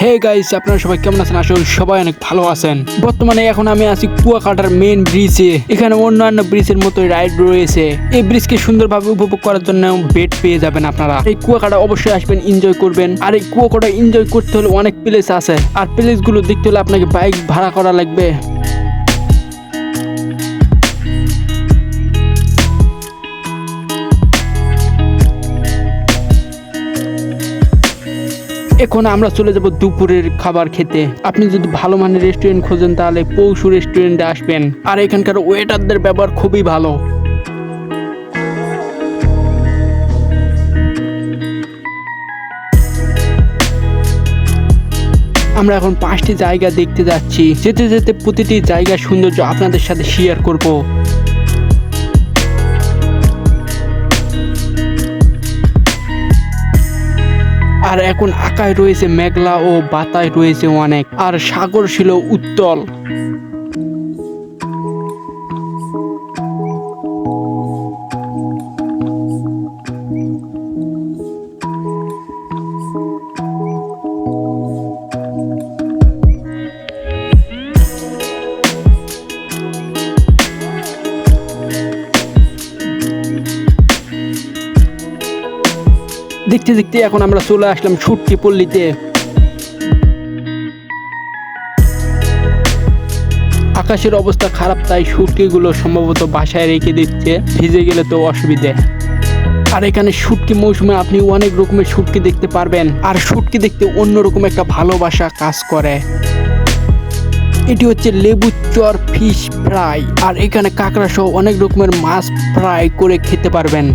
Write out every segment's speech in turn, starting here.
Hey guys, আপনারা সবাই কেমন আছেন? আসলে সবাই অনেক ভালো আছেন। বর্তমানে এখন আমি আছি কুয়াকাটার মেইন ব্রিজে। এখানে অন্যান্য ব্রিজের মতো রাইড রয়েছে। এই ব্রিজকে সুন্দরভাবে উপভোগ করার জন্য বেড পেয়ে যাবেন আপনারা। এই কুয়াকাটা অবশ্যই আসবেন, এনজয় করবেন। আর এই কুয়াকাটা এনজয় করতে হলে অনেক প্লেস আছে, আর প্লেসগুলো দেখতে হলে আপনাকে বাইক ভাড়া করা লাগবে। এখন আমরা চলে যাব দুপুরের খাবার খেতে। আপনি যদি ভালো মানের রেস্টুরেন্ট খোঁজেন তাহলে পৌষু রেস্টুরেন্টে আসবেন। আর এখানকার ওয়েটারদের ব্যবহার খুবই ভালো। আমরা এখন 5টি জায়গা দেখতে যাচ্ছি। যেতে যেতে প্রতিটি জায়গার সৌন্দর্য আপনাদের সাথে শেয়ার করব। আর এখন আকায় রয়েছে মেঘলা ও বাতায় রয়েছে অনেক, আর সাগর ছিল উত্তল। দেখতে দেখতে এখন আমরা চলে আসলাম সুটকি পল্লীতে। আকাশের অবস্থা খারাপ, তাই শুটকিগুলো সম্ভবত বাসায় রেখে দিচ্ছে, ভিজে গেলে তো অসুবিধে। আর এখানে শুটকি মৌসুমে আপনি অনেক রকমের শুটকি দেখতে পারবেন। আর শুটকি দেখতে অন্যরকম একটা ভালোবাসা কাজ করে। এটি হচ্ছে লেবু চর ফিশ ফ্রাই। আর এখানে কাঁকড়া সহ অনেক রকমের মাছ ফ্রাই করে খেতে পারবেন।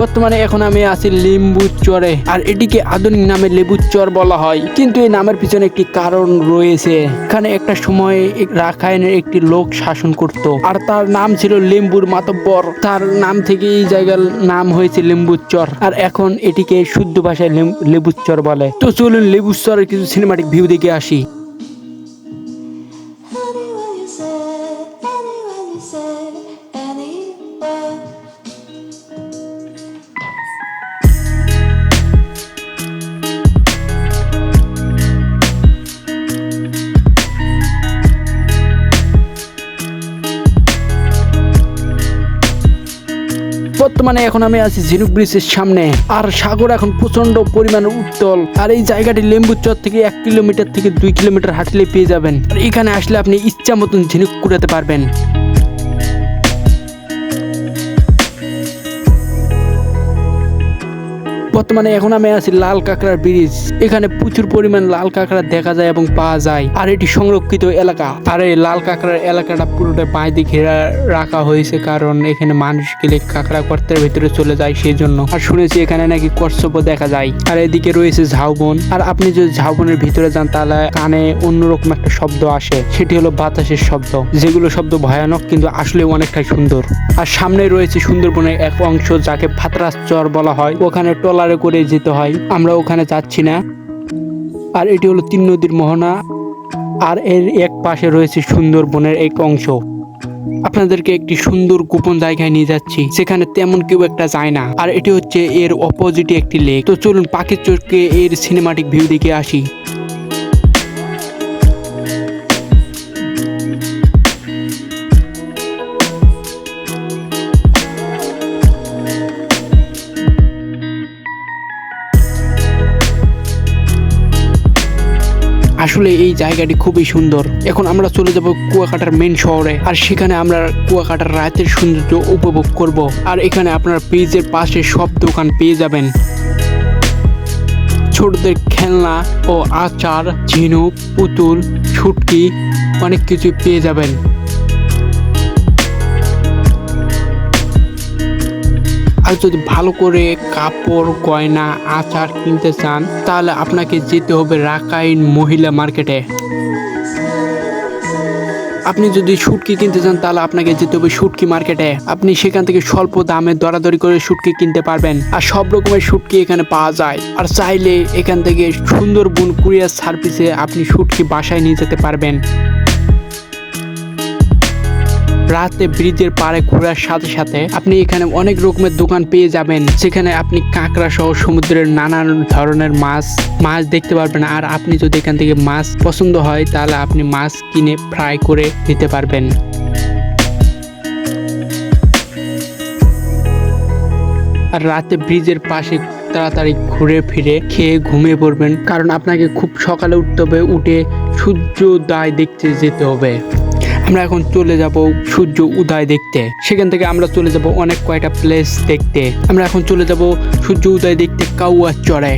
বর্তমানে এখন আমি আছি লেবু চরে। আর এটিকে আধুনিক নামে লেবু চর বলা হয়, কিন্তু এই নামের পিছনে একটি কারণ রয়েছে। এখানে একটা সময় রাখাইনের একটি লোক শাসন করত, আর তার নাম ছিল লেম্বুর মাতব্বর। তার নাম থেকে এই জায়গার নাম হয়েছে লেবু চর। আর এখন এটিকে শুদ্ধ ভাষায় লেবু চর বলে। তো চলুন লেবু চরের কিছু সিনেমাটিক ভিউ দেখে আসি। বর্তমানে এখন আমি আছি ঝিনুক ব্রিজের সামনে। আর সাগর এখন প্রচন্ড পরিমাণে উত্তল। আর এই জায়গাটি লেম্বুচর থেকে 1 কিলোমিটার থেকে 2 কিলোমিটার হাঁটলে পেয়ে যাবেন। আর এখানে আসলে আপনি ইচ্ছা মতন ঝিনুক কুড়াতে পারবেন। বর্তমানে এখন আমি আছি লাল কাঁকড়ার ব্রিজ। এখানে প্রচুর পরিমাণ লাল কাঁকড়া দেখা যায় এবং পাওয়া যায়। আর এটি সংরক্ষিত এলাকা। আর এই লাল কাঁকড়ার এলাকাটা পুরোটা বাঁশ দিয়ে ঘেরা রাখা হয়েছে, কারণ এখানে মানুষ গেলে কাঁকড়া গর্তের ভিতরে চলে যায় সেই জন্য। আর শুনেছি এখানে নাকি কচ্ছপও দেখা যায়। আর এদিকে রয়েছে ঝাউবন। আর আপনি যদি ঝাউবনের ভিতরে যান তাহলে কানে অন্যরকম একটা শব্দ আসে, সেটি হলো বাতাসের শব্দ। যেগুলো শব্দ ভয়ানক কিন্তু আসলে অনেকটাই সুন্দর। আর সামনে রয়েছে সুন্দরবনের এক অংশ যাকে ফাতরাস চর বলা হয়। ওখানে ট্রলারে করে যেতে হয়, আমরা ওখানে যাচ্ছি না। আর এটি হলো 3 নদীর মোহনা। আর এর এক পাশে রয়েছে সুন্দরবনের এক অংশ। আপনাদেরকে একটি সুন্দর গোপন জায়গায় নিয়ে যাচ্ছি, সেখানে তেমন কেউ একটা যায় না। আর এটি হচ্ছে এর অপোজিটে একটি লেক। তো চলুন পাখির চোখে এর সিনেমাটিক ভিউ দেখে আসি। আসলে এই জায়গাটি খুবই সুন্দর। এখন আমরা চলে যাব কুয়াকাটার মেন শহরে। আর সেখানে আমরা কুয়াকাটার রাতের সৌন্দর্য উপভোগ করব। আর এখানে আপনার ব্রিজের পাশে সব দোকান পেয়ে যাবেন। ছোটদের খেলনা ও আচার, ঝিনুক, পুতুল, শুটকি অনেক কিছু পেয়ে যাবেন। আর যদি ভালো করে কাপড়, গয়না, আচার কিনতে চান তাহলে আপনাকে যেতে হবে রাখাইন মহিলা মার্কেটে। আপনি যদি শুটকি কিনতে চান তাহলে আপনাকে যেতে হবে শুটকি মার্কেটে। আপনি সেখান থেকে স্বল্প দামে দরাদরি করে শুটকি কিনতে পারবেন। আর সব রকমের শুটকি এখানে পাওয়া যায়। আর চাইলে এখান থেকে সুন্দরবন কুরিয়ার সার্ভিসে আপনি শুটকি বাসায় নিয়ে যেতে পারবেন। রাতে ব্রিজের পাড়ে ঘোরার সাথে সাথে আপনি এখানে অনেক রকমের দোকান পেয়ে যাবেন, সেখানে আপনি কাঁকড়া সহ সমুদ্রের নানান ধরনের মাছ দেখতে পারবেন। আর আপনি যদি এখান থেকে মাছ পছন্দ হয় তাহলে আপনি মাছ কিনে ফ্রাই করে নিতে পারবেন। আর রাতে ব্রিজের পাশে তাড়াতাড়ি ঘুরে ফিরে খেয়ে ঘুমিয়ে পড়বেন, কারণ আপনাকে খুব সকালে উঠতে হবে, উঠে সূর্যোদয় দেখতে যেতে হবে। আমরা এখন চলে যাব সূর্য উদয় দেখতে, সেখান থেকে আমরা চলে যাব অনেক কয়টা প্লেস দেখতে। আমরা এখন চলে যাব সূর্য উদয় দেখতে কাউয়ার চরে।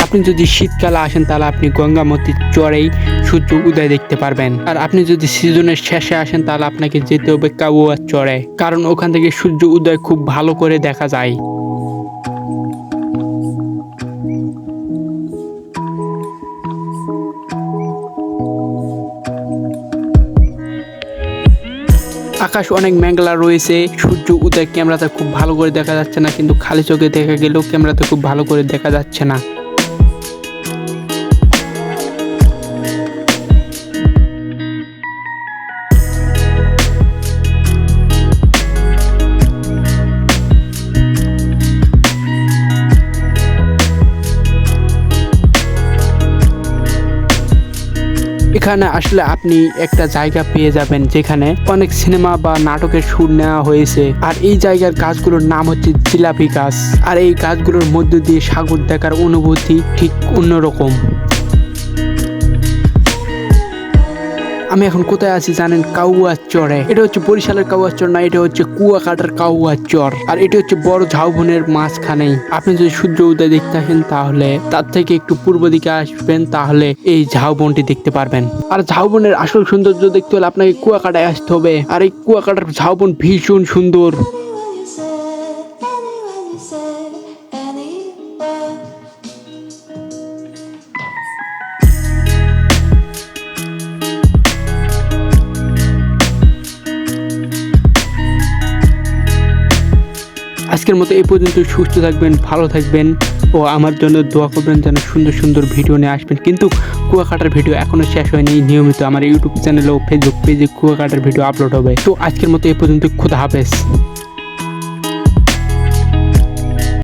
আপনি যদি শীতকালে আসেন তাহলে আপনি গঙ্গামতির চরেই সূর্য উদয় দেখতে পারবেন। আর আপনি যদি সিজনের শেষে আসেন তাহলে আপনাকে যেতে হবে কাউয়ার চরে, কারণ ওখান থেকে সূর্য উদয় খুব ভালো করে দেখা যায়। আকাশ অনেক মেঘলা রয়েছে, সূর্য উদয় ক্যামেরাতে খুব ভালো করে দেখা যাচ্ছে না, কিন্তু খালি চোখে দেখা গেলেও ক্যামেরাতে খুব ভালো করে দেখা যাচ্ছে না। এখানে আসলে আপনি একটা জায়গা পেয়ে যাবেন যেখানে অনেক সিনেমা বা নাটকের শুট নেওয়া হয়েছে। আর এই জায়গার গাছগুলোর নাম হচ্ছে জিলাপি গাছ। আর এই গাছগুলোর মধ্য দিয়ে সাগর দেখার অনুভূতি ঠিক অন্যরকম। আমি এখন কোথায় আছি জানেন? কাউয়ার চরে। এটা হচ্ছে বরিশালের কাউয়ার চর না, এটা হচ্ছে কুয়াকাটার কাউয়ার চর। আর এটা হচ্ছে বড় ঝাউবনের মাঝখানেই। আপনি যদি সূর্য উদয় দেখতে আসেন তাহলে তার থেকে একটু পূর্ব দিকে আসবেন, তাহলে এই ঝাউবনটি দেখতে পারবেন। আর ঝাউবনের আসল সৌন্দর্য দেখতে হলে আপনাকে কুয়াকাটায় আসতে হবে। আর এই কুয়াকাটার ঝাউবন ভীষণ সুন্দর। আজকের মতো এই পর্যন্ত। সুস্থ থাকবেন, ভালো থাকবেন ও আমার জন্য দোয়া করবেন যেন সুন্দর সুন্দর ভিডিও নিয়ে আসবেন। কিন্তু কুয়াকাটার ভিডিও এখনো শেষ হয়নি। নিয়মিত আমার ইউটিউব চ্যানেল ও ফেসবুক পেজে কুয়াকাটার ভিডিও আপলোড হবে। তো আজকের মতো এই পর্যন্ত। খোদা হাফেজ।